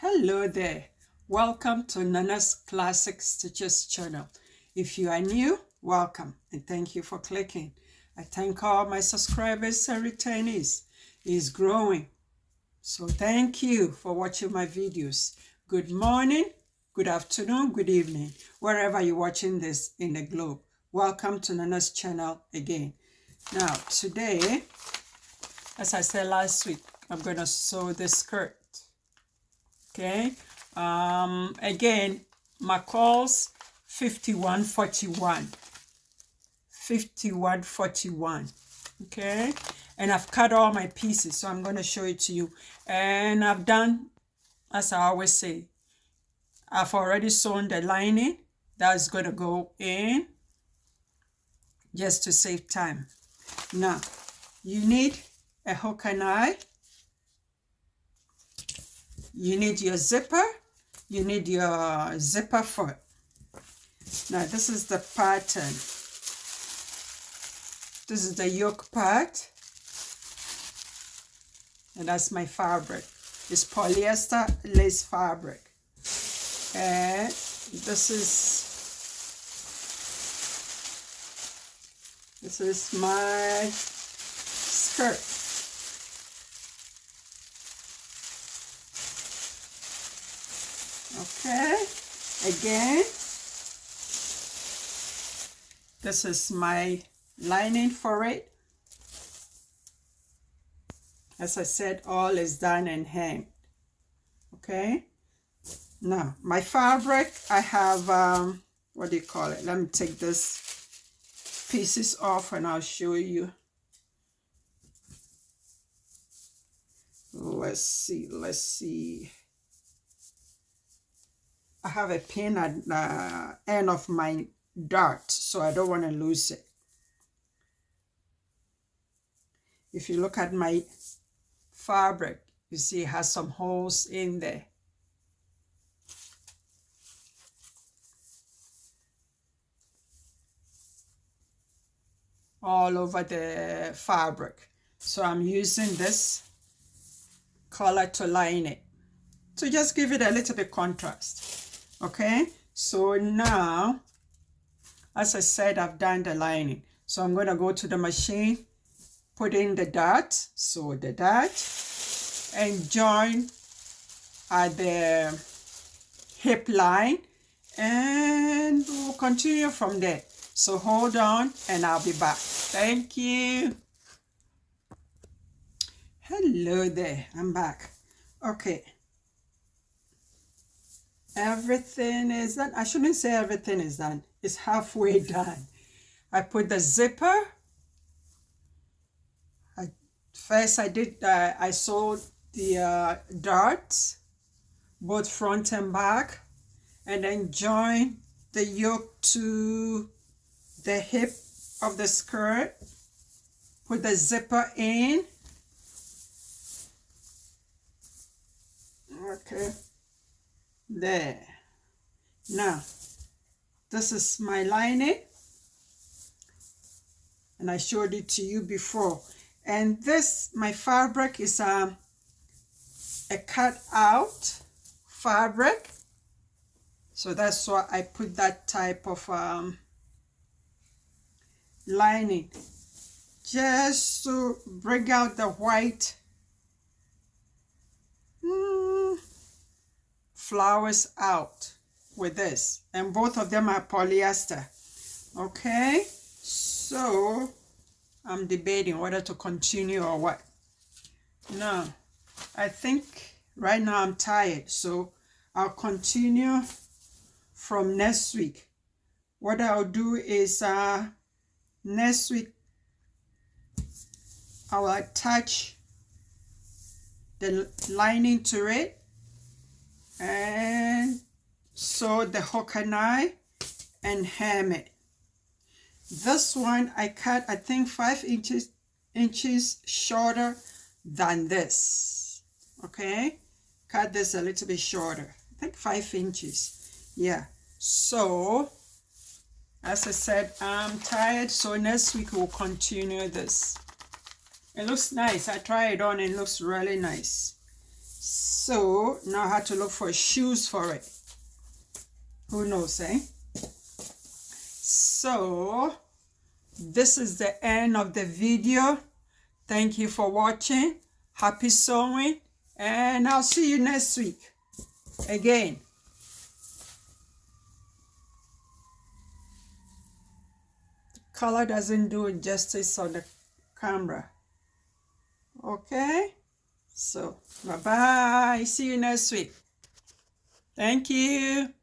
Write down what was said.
Hello there, welcome to Nana's Classic Stitches channel. If you are new, welcome and thank you for clicking. I thank all my subscribers and returnees. It's growing, so thank you for watching my videos. Good morning, good afternoon, good evening, wherever you're watching this in the globe. Welcome to Nana's channel again. Now today, as I said last week, I'm going to sew this skirt. Okay, again, McCall's 5141, okay, and I've cut all my pieces, so I'm going to show it to you. And I've done, as I always say, I've already sewn the lining that's going to go in, just to save time. Now you need a hook and eye. You need your zipper, you need your zipper foot. Now this is the pattern. This is the yoke part. And that's my fabric. It's polyester lace fabric. And this is my skirt. Okay, again, this is my lining for it. As I said, all is done and hemmed. Okay, now my fabric, I have, what do you call it? Let me take this pieces off and I'll show you. Let's see. I have a pin at the end of my dart, so I don't want to lose it. If you look at my fabric, you see it has some holes in there. All over the fabric. So I'm using this color to line it, to just give it a little bit contrast. Okay, so now, as I said, I've done the lining. So I'm going to go to the machine, put in the dart, sew the dart, and join at the hip line, and we'll continue from there. So hold on and I'll be back. Thank you. Hello there, I'm back. Okay. Everything is done. I shouldn't say everything is done. It's halfway done. I put the zipper. First I sewed the darts, both front and back, and then joined the yoke to the hip of the skirt. Put the zipper in. Okay. There. Now, this is my lining, and I showed it to you before. And this, my fabric is a cut out fabric, so that's why I put that type of lining, just to bring out the white flowers out with this, and both of them are polyester. Okay, so I'm debating whether to continue or what. Now I think right now I'm tired, so I'll continue from next week. What I'll do is next week I will attach the lining to it and sew the hook and eye and hem it. This one I cut, I think 5 inches shorter than this. Okay, cut this a little bit shorter, I think 5 inches. Yeah, so as I said, I'm tired, so next week we'll continue this. It looks nice. I tried it on, it looks really nice. So now I have to look for shoes for it. Who knows, eh? So this is the end of the video. Thank you for watching. Happy sewing, and I'll see you next week again. The color doesn't do it justice on the camera. Okay, so bye-bye. See you next week. Thank you.